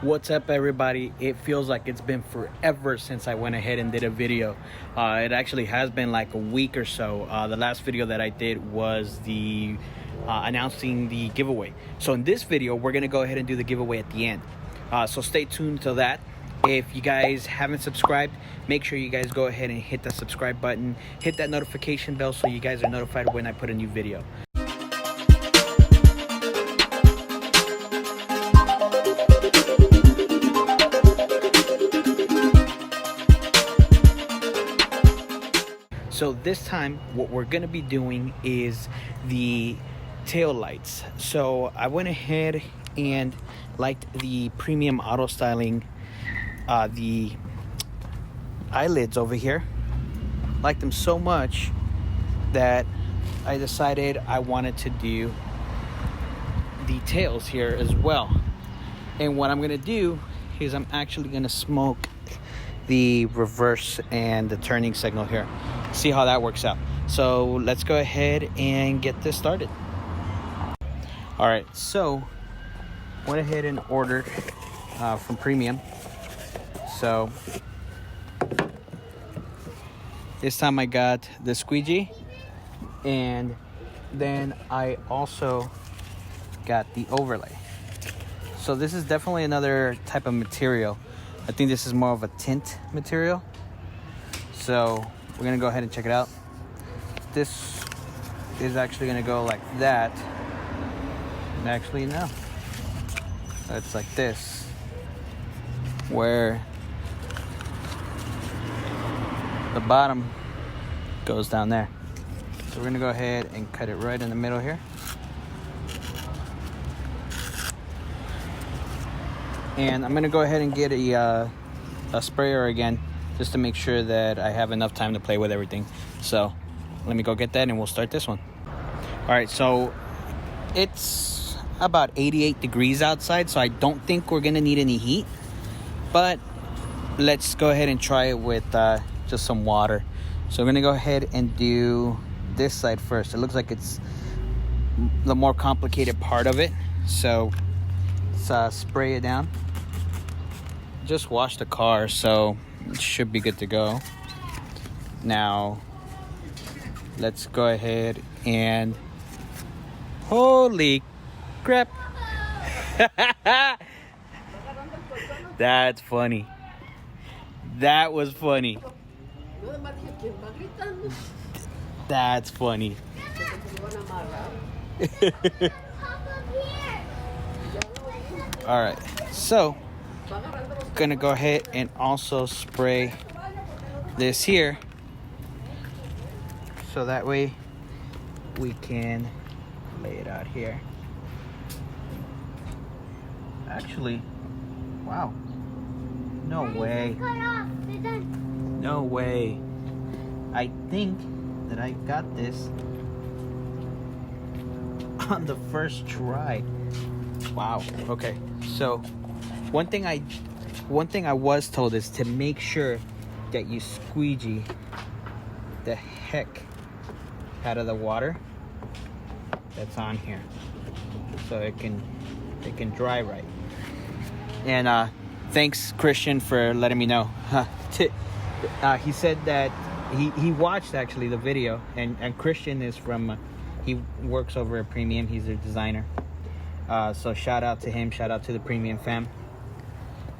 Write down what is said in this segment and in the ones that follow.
What's up, everybody? It feels like it's been forever since I went ahead and did a video. It actually has been like a week or so. The last video that I did was the announcing the giveaway. So in this video, we're gonna go ahead and do the giveaway at the end. So stay tuned to that. If you guys haven't subscribed, make sure you guys go ahead and hit that subscribe button, hit that notification bell so you guys are notified when I put a new video. So this time, what we're gonna be doing is the tail lights. So I went ahead and liked the premium auto styling, the eyelids over here. Liked them so much that I decided I wanted to do the tails here as well. And what I'm gonna do is I'm actually gonna smoke the reverse and the turning signal here. See how that works out. So let's go ahead and get this started. All right, so went ahead and ordered from Premium. So this time I got the squeegee, and then I also got the overlay. So this is definitely another type of material. I think this is more of a tint material. So we're gonna go ahead and check it out. This is actually gonna go like that. And actually, no. It's like this, where the bottom goes down there. So we're gonna go ahead and cut it right in the middle here. And I'm gonna go ahead and get a sprayer again, just to make sure that I have enough time to play with everything. So let me go get that and we'll start this one. All right, so it's about 88 degrees outside, so I don't think we're gonna need any heat, but let's go ahead and try it with just some water. So we're gonna go ahead and do this side first. It looks like it's the more complicated part of it. So let's spray it down. Just washed the car, so it should be good to go. Now let's go ahead and holy crap. That's funny. That was funny. That's funny. All right, so gonna go ahead and also spray this here, so that way we can lay it out here. Actually, wow, no way, no way. I think that I got this on the first try. Wow. Okay, so one thing I was told is to make sure that you squeegee the heck out of the water that's on here, so it can dry right. And thanks, Christian, for letting me know. He said that he watched actually the video, and Christian is from he works over at Premium. He's their designer. So shout out to him, shout out to the Premium fam.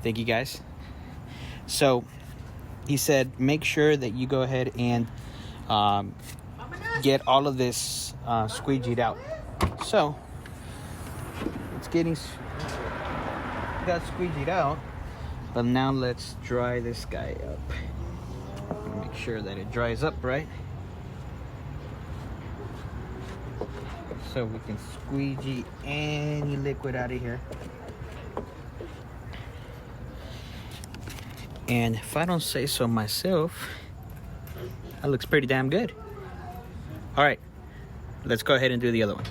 Thank you guys. So he said make sure that you go ahead and get all of this squeegeed out. So it's got squeegeed out, but now let's dry this guy up. Make sure that it dries up right, so we can squeegee any liquid out of here. And if I don't say so myself, that looks pretty damn good. All right, let's go ahead and do the other one.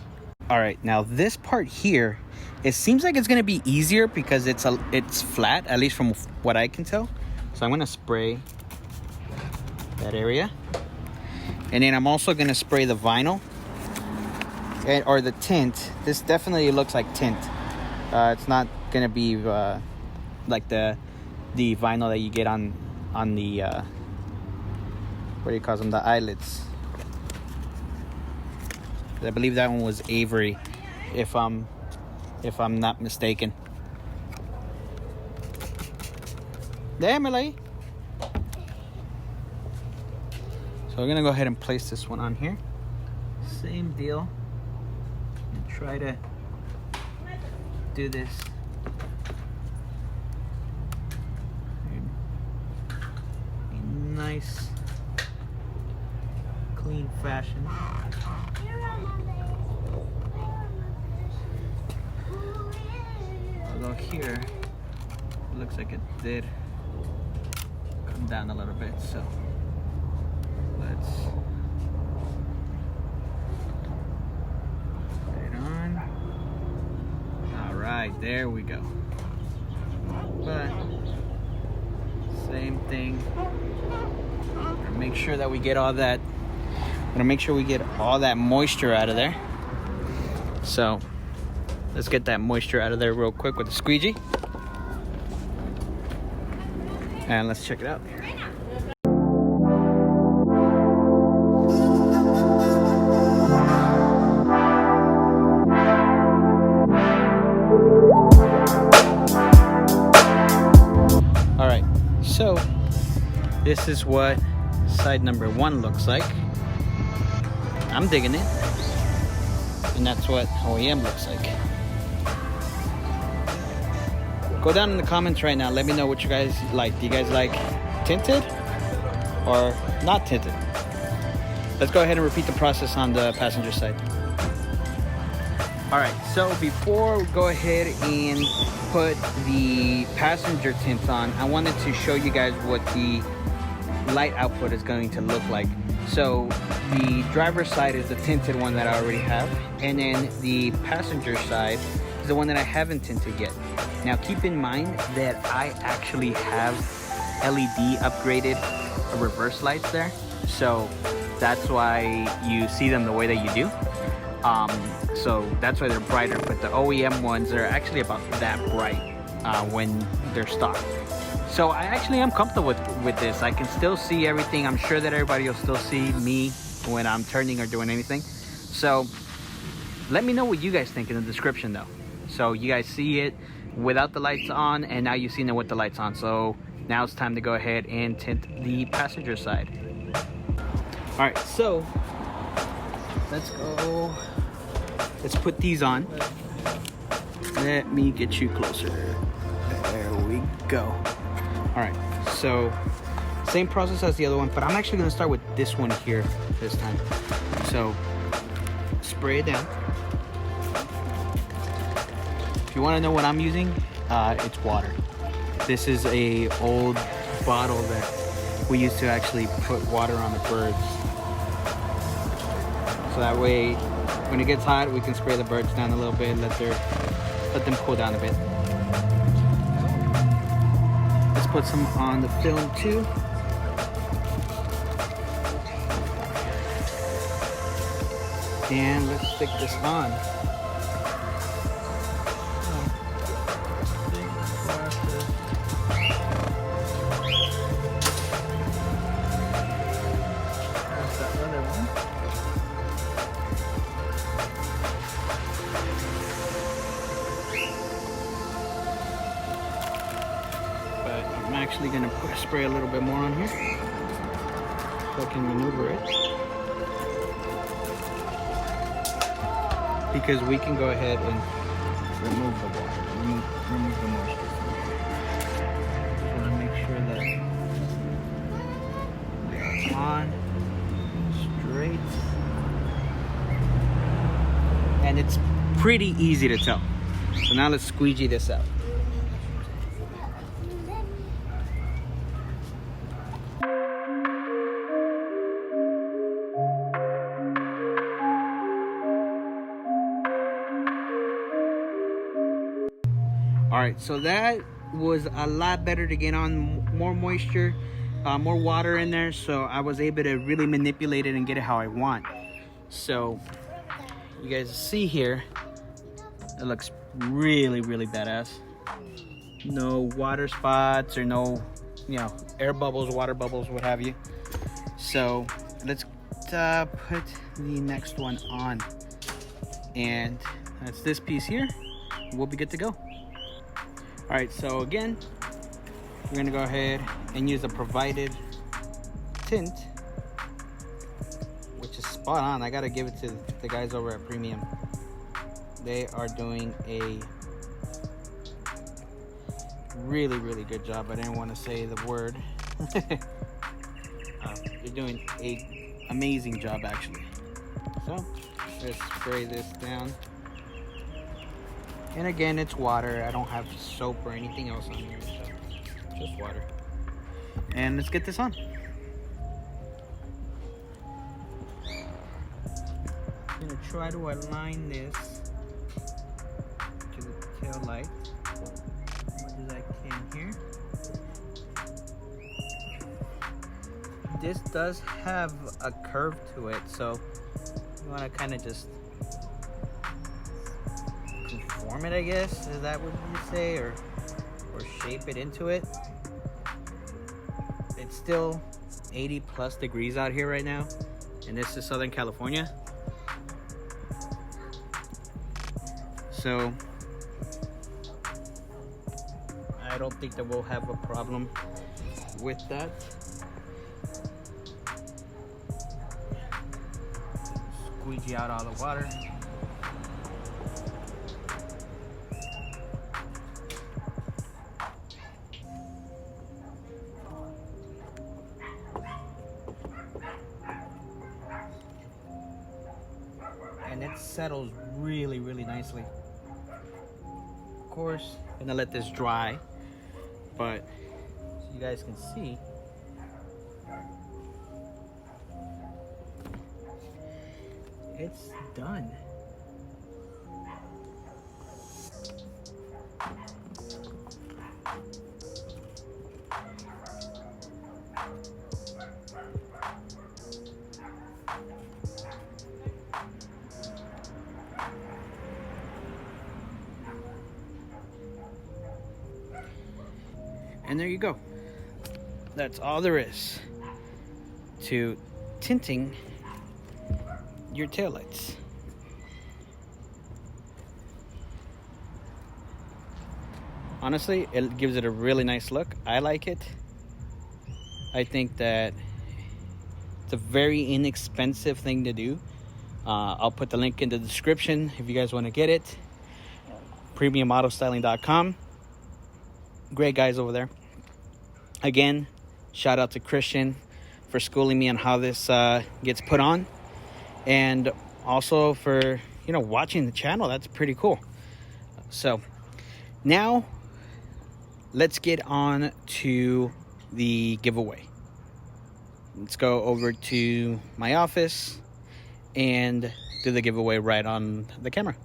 All right, now this part here, it seems like it's gonna be easier because it's flat, at least from what I can tell. So I'm gonna spray that area, and then I'm also gonna spray the vinyl or the tint. This definitely looks like tint. It's not gonna be like the vinyl that you get on the what do you call them, the eyelets. I believe that one was Avery, if I'm not mistaken. Emily. So we're gonna go ahead and place this one on here. Same deal. And try to do this in nice, clean fashion. Although here, it looks like it did come down a little bit, so let's put it on. All right, there we go. But same thing. Make sure that we get all that. Gonna make sure we get all that moisture out of there. So let's get that moisture out of there real quick with a squeegee. And let's check it out. All right, so this is what side number 1 looks like. I'm digging it. And that's what OEM looks like. Go down in the comments right now. Let me know what you guys like. Do you guys like tinted or not tinted? Let's go ahead and repeat the process on the passenger side. All right, so before we go ahead and put the passenger tint on, I wanted to show you guys what the light output is going to look like. So the driver's side is the tinted one that I already have, and then the passenger side is the one that I haven't tinted yet. Now keep in mind that I actually have LED upgraded reverse lights there, so that's why you see them the way that you do. So that's why they're brighter, but the OEM ones are actually about that bright when they're stock. So I actually am comfortable with this. I can still see everything. I'm sure that everybody will still see me when I'm turning or doing anything. So let me know what you guys think in the description though. So you guys see it without the lights on, and now you've seen it with the lights on. So now it's time to go ahead and tint the passenger side. All right, so let's go. Let's put these on. Let me get you closer. There we go. All right, so same process as the other one, but I'm actually gonna start with this one here this time. So spray it down. If you wanna know what I'm using, it's water. This is a old bottle that we used to actually put water on the birds. So that way, when it gets hot, we can spray the birds down a little bit and let them cool down a bit. Let's put some on the film too. And let's stick this on. I'm actually going to spray a little bit more on here so I can maneuver it, because we can go ahead and remove the water, remove the moisture. Just want to make sure that they're on straight, and it's pretty easy to tell. So now let's squeegee this out. All right, so that was a lot better to get on more moisture, more water in there, so I was able to really manipulate it and get it how I want. So you guys see here, it looks really, really badass. no water spots or no, you know, air bubbles, water bubbles, what have you. So let's put the next one on, and that's this piece here. We'll be good to go. All right, so again, we're gonna go ahead and use the provided tint, which is spot on. I gotta give it to the guys over at Premium. They are doing a really, really good job. I didn't want to say the word. They're doing a amazing job, actually. So let's spray this down. And again, it's water. I don't have soap or anything else on here, so just water. And let's get this on. I'm gonna try to align this to the tail light as much as I can here. This does have a curve to it, so you want to kind of just conform it, I guess. Is that what you say, or shape it into it? It's still 80 plus degrees out here right now, and this is Southern California. So I don't think that we'll have a problem with that. Squeegee out all the water. And it settles really, really nicely. Of course, I'm gonna let this dry, but so you guys can see, it's done. And there you go. That's all there is to tinting your taillights. Honestly, it gives it a really nice look. I like it. I think that it's a very inexpensive thing to do. I'll put the link in the description if you guys want to get it. PremiumAutostyling.com. Great guys over there. Again, shout out to Christian for schooling me on how this gets put on, and also for, you know, watching the channel. That's pretty cool. So now let's get on to the giveaway. Let's go over to my office and do the giveaway right on the camera.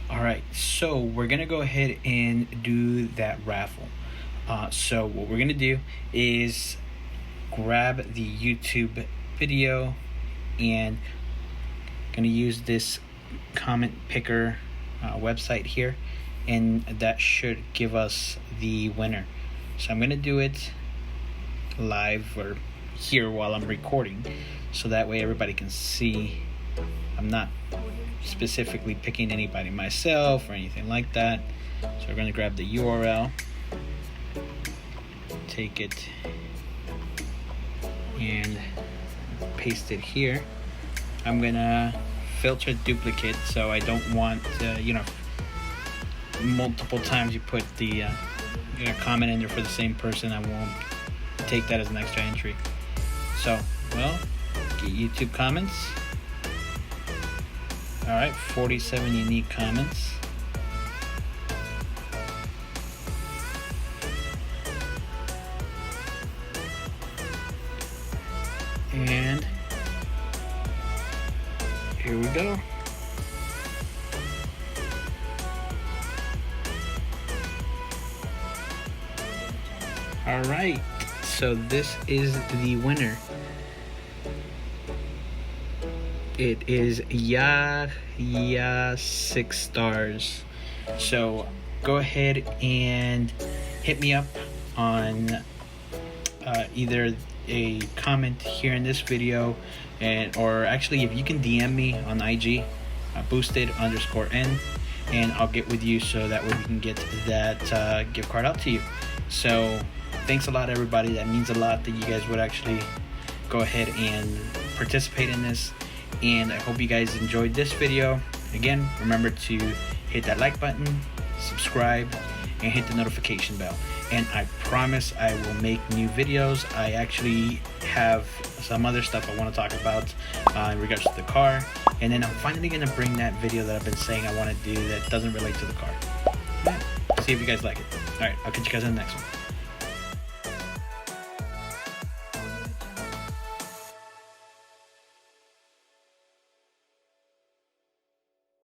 All right, so we're gonna go ahead and do that raffle. So what we're gonna do is grab the YouTube video and gonna use this comment picker website here, and that should give us the winner. So I'm gonna do it live or here while I'm recording, so that way everybody can see. I'm not specifically picking anybody myself or anything like that. So we're going to grab the URL, take it and paste it here. I'm going to filter duplicate, so I don't want you know, multiple times you put the comment in there for the same person. I won't take that as an extra entry. So, well, get YouTube comments. All right, 47 unique comments. And here we go. All right, so this is the winner. It is 6 stars. So go ahead and hit me up on either a comment here in this video, or actually if you can DM me on IG, boosted_n, and I'll get with you so that way we can get that gift card out to you. So thanks a lot, everybody. That means a lot that you guys would actually go ahead and participate in this, and I hope you guys enjoyed this video. Again, remember to hit that like button, subscribe, and hit the notification bell. And I promise I will make new videos. I actually have some other stuff I want to talk about in regards to the car, and then I'm finally going to bring that video that I've been saying I want to do that doesn't relate to the car. Yeah. See if you guys like it. Alright, I'll catch you guys in the next one.